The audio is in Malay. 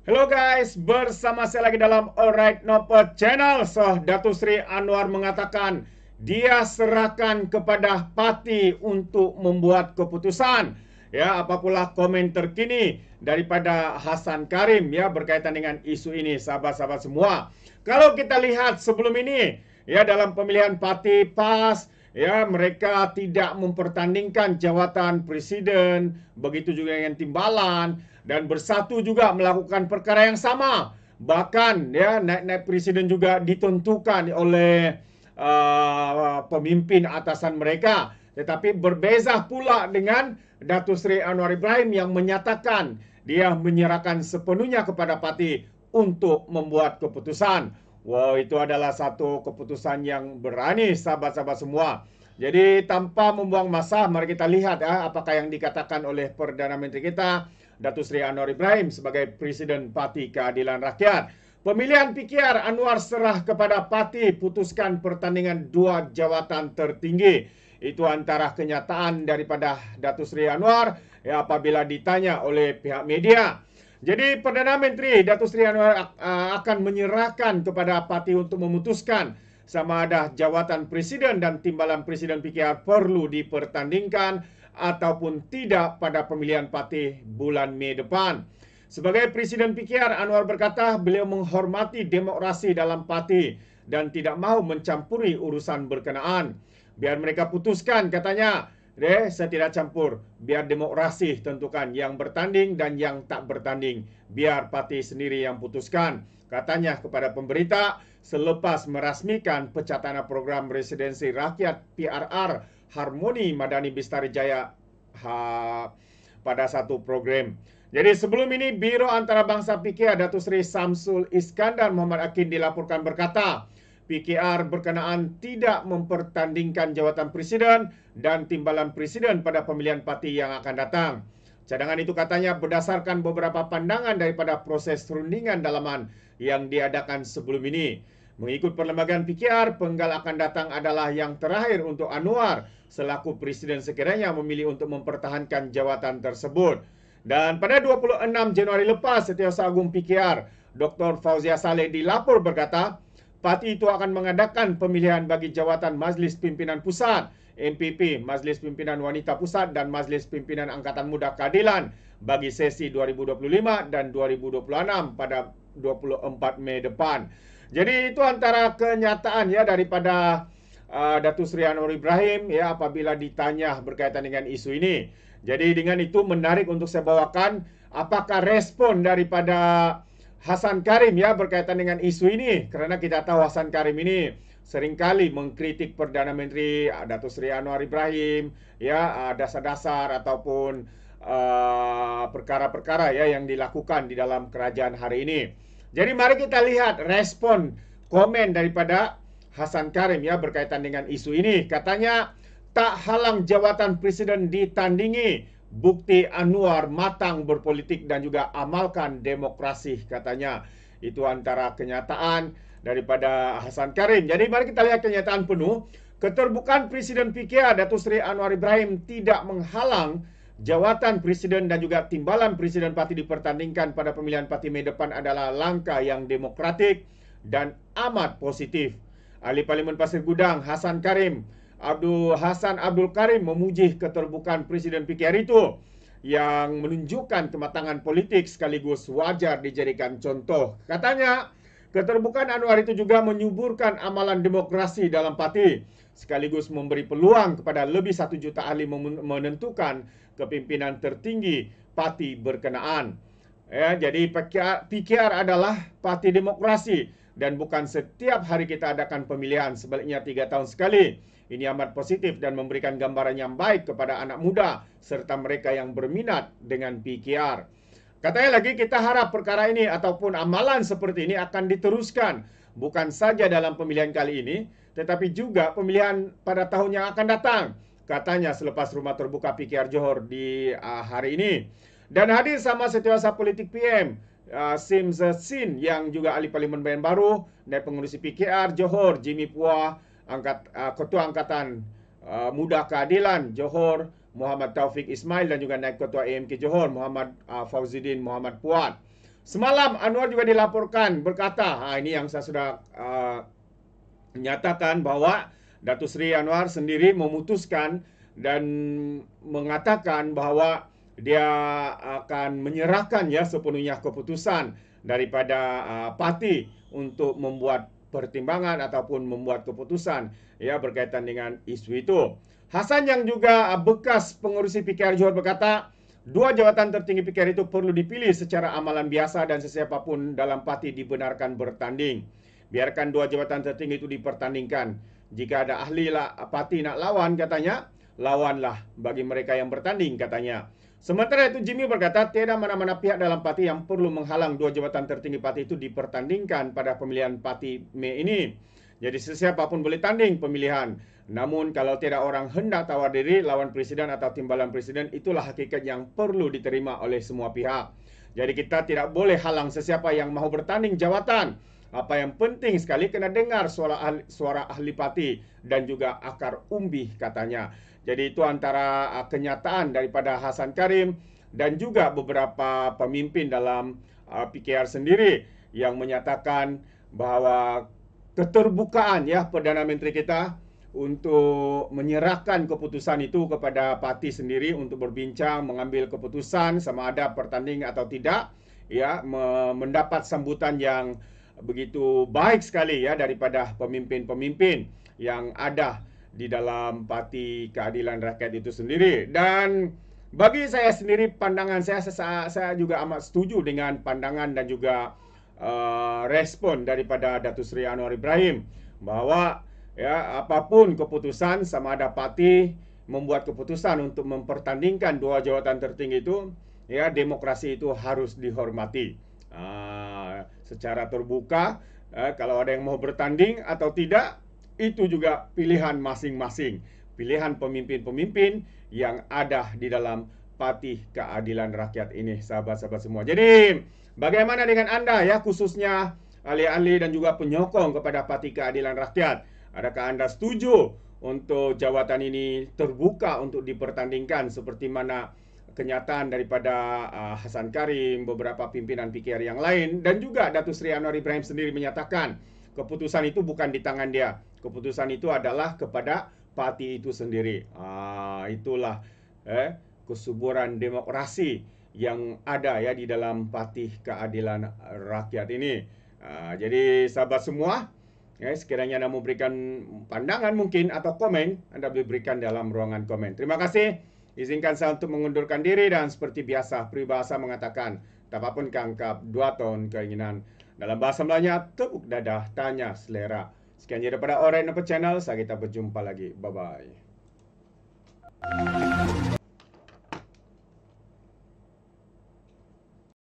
Halo guys, bersama saya lagi dalam Alright Nopo Channel. Datuk Seri Anwar mengatakan dia serahkan kepada parti untuk membuat keputusan. Ya, apapun komen terkini daripada Hasan Karim ya berkaitan dengan isu ini, sahabat-sahabat semua. Kalau kita lihat sebelum ini ya dalam pemilihan parti PAS ya mereka tidak mempertandingkan jawatan presiden, begitu juga dengan timbalan dan bersatu juga melakukan perkara yang sama. Bahkan ya naik-naik presiden juga ditentukan oleh pemimpin atasan mereka. Tetapi berbeza pula dengan Datuk Seri Anwar Ibrahim yang menyatakan dia menyerahkan sepenuhnya kepada parti untuk membuat keputusan. Wow, itu adalah satu keputusan yang berani, sahabat-sahabat semua. Jadi tanpa membuang masa, mari kita lihat ya apakah yang dikatakan oleh Perdana Menteri kita, Datuk Seri Anwar Ibrahim sebagai Presiden Parti Keadilan Rakyat. Pemilihan PKR Anwar serah kepada parti, putuskan pertandingan dua jawatan tertinggi. Itu antara kenyataan daripada Datuk Seri Anwar ya, apabila ditanya oleh pihak media. Jadi Perdana Menteri Datuk Seri Anwar akan menyerahkan kepada parti untuk memutuskan sama ada jawatan presiden dan timbalan presiden PKR perlu dipertandingkan ataupun tidak pada pemilihan parti bulan Mei depan. Sebagai presiden PKR, Anwar berkata beliau menghormati demokrasi dalam parti dan tidak mahu mencampuri urusan berkenaan. Biar mereka putuskan, katanya. Saya tidak campur. Biar demokrasi tentukan yang bertanding dan yang tak bertanding. Biar parti sendiri yang putuskan. Katanya kepada pemberita selepas merasmikan pencatatan program residensi rakyat PRR Harmoni Madani Bestari Jaya pada satu program. Jadi sebelum ini Biro Antarabangsa PKR Datuk Seri Samsul Iskandar Muhammad Akin dilaporkan berkata, PKR berkenaan tidak mempertandingkan jawatan presiden dan timbalan presiden pada pemilihan parti yang akan datang. Cadangan itu katanya berdasarkan beberapa pandangan daripada proses rundingan dalaman yang diadakan sebelum ini. Mengikut perlembagaan PKR, penggal akan datang adalah yang terakhir untuk Anwar selaku presiden sekiranya memilih untuk mempertahankan jawatan tersebut. Dan pada 26 Januari lepas, Setiausaha Agung PKR, Dr. Fauzia Saleh dilapor berkata, parti itu akan mengadakan pemilihan bagi jawatan Majlis Pimpinan Pusat, MPP, Majlis Pimpinan Wanita Pusat dan Majlis Pimpinan Angkatan Muda Keadilan bagi sesi 2025 dan 2026 pada 24 Mei depan. Jadi itu antara kenyataan ya daripada Datuk Seri Anwar Ibrahim ya apabila ditanya berkaitan dengan isu ini. Jadi dengan itu menarik untuk saya bawakan apakah respon daripada Hasan Karim ya berkaitan dengan isu ini, kerana kita tahu Hasan Karim ini seringkali mengkritik Perdana Menteri Datuk Seri Anwar Ibrahim ya dasar-dasar ataupun perkara-perkara ya yang dilakukan di dalam kerajaan hari ini. Jadi mari kita lihat respon komen daripada Hasan Karim ya berkaitan dengan isu ini. Katanya tak halang jawatan presiden ditandingi, bukti Anwar matang berpolitik dan juga amalkan demokrasi, katanya. Itu antara kenyataan daripada Hasan Karim. Jadi mari kita lihat kenyataan penuh. Keterbukaan Presiden PKR Datuk Seri Anwar Ibrahim tidak menghalang jawatan presiden dan juga timbalan presiden parti dipertandingkan pada pemilihan parti Mei depan adalah langkah yang demokratik dan amat positif. Ahli Parlimen Pasir Gudang Hasan Karim Hasan Abdul Karim memuji keterbukaan Presiden PKR itu yang menunjukkan kematangan politik sekaligus wajar dijadikan contoh. Katanya, keterbukaan Anwar itu juga menyuburkan amalan demokrasi dalam parti sekaligus memberi peluang kepada lebih 1 juta ahli menentukan kepimpinan tertinggi parti berkenaan. Ya, jadi PKR adalah parti demokrasi dan bukan setiap hari kita adakan pemilihan, sebaliknya 3 tahun sekali. Ini amat positif dan memberikan gambaran yang baik kepada anak muda serta mereka yang berminat dengan PKR. Katanya lagi kita harap perkara ini ataupun amalan seperti ini akan diteruskan bukan saja dalam pemilihan kali ini tetapi juga pemilihan pada tahun yang akan datang. Katanya selepas rumah terbuka PKR Johor di hari ini. Dan hadir sama Setiausaha Politik PM Sim Zin yang juga ahli Parlimen Bayan Baru dan pengurusi PKR Johor Jimmy Puah, Ketua Angkatan Muda Keadilan Johor Muhammad Taufik Ismail dan juga Naib Ketua AMK Johor Muhammad Fauzuddin Muhammad Puat. Semalam Anwar juga dilaporkan berkata, ini yang saya sudah menyatakan bahwa Datuk Seri Anwar sendiri memutuskan dan mengatakan bahwa dia akan menyerahkan ya sepenuhnya keputusan daripada parti untuk membuat pertimbangan ataupun membuat keputusan ya berkaitan dengan isu itu. Hasan yang juga bekas pengerusi PKR Johor berkata, dua jawatan tertinggi PKR itu perlu dipilih secara amalan biasa dan sesiapapun dalam parti dibenarkan bertanding. Biarkan dua jawatan tertinggi itu dipertandingkan. Jika ada ahli parti nak lawan, katanya, lawanlah bagi mereka yang bertanding, katanya. Sementara itu, Jimmy berkata, tiada mana-mana pihak dalam parti yang perlu menghalang dua jabatan tertinggi parti itu dipertandingkan pada pemilihan parti Mei ini. Jadi sesiapapun boleh tanding pemilihan. Namun kalau tidak orang hendak tawar diri lawan presiden atau timbalan presiden, itulah hakikat yang perlu diterima oleh semua pihak. Jadi kita tidak boleh halang sesiapa yang mahu bertanding jawatan. Apa yang penting sekali kena dengar suara ahli parti dan juga akar umbih, katanya. Jadi itu antara kenyataan daripada Hasan Karim dan juga beberapa pemimpin dalam PKR sendiri yang menyatakan bahawa keterbukaan ya Perdana Menteri kita untuk menyerahkan keputusan itu kepada parti sendiri untuk berbincang, mengambil keputusan sama ada pertanding atau tidak, ya, mendapat sambutan yang begitu baik sekali ya daripada pemimpin-pemimpin yang ada di dalam Parti Keadilan Rakyat itu sendiri. Dan bagi saya sendiri, pandangan saya juga amat setuju dengan pandangan dan juga respon daripada Datuk Seri Anwar Ibrahim bahawa ya apapun keputusan, sama ada parti membuat keputusan untuk mempertandingkan dua jawatan tertinggi itu, ya demokrasi itu harus dihormati secara terbuka. Kalau ada yang mau bertanding atau tidak, itu juga pilihan masing-masing, pilihan pemimpin-pemimpin yang ada di dalam Parti Keadilan Rakyat ini, sahabat-sahabat semua. Jadi bagaimana dengan Anda ya, khususnya ahli-ahli dan juga penyokong kepada Parti Keadilan Rakyat? Adakah Anda setuju untuk jawatan ini terbuka untuk dipertandingkan seperti mana kenyataan daripada Hasan Karim, beberapa pimpinan PKR yang lain, dan juga Datuk Seri Anwar Ibrahim sendiri menyatakan keputusan itu bukan di tangan dia. Keputusan itu adalah kepada parti itu sendiri. Itulah kesuburan demokrasi yang ada ya di dalam Parti Keadilan Rakyat ini. Jadi sahabat semua, sekiranya Anda memberikan pandangan mungkin atau komen, Anda boleh berikan dalam ruangan komen. Terima kasih. Izinkan saya untuk mengundurkan diri dan seperti biasa peribahasa mengatakan, tapapun kangkap dua tahun keinginan. Dalam bahasa Melayanya, tepuk dadah, tanya selera. Sekian daripada Alright Nampak Channel, saya kita berjumpa lagi. Bye-bye.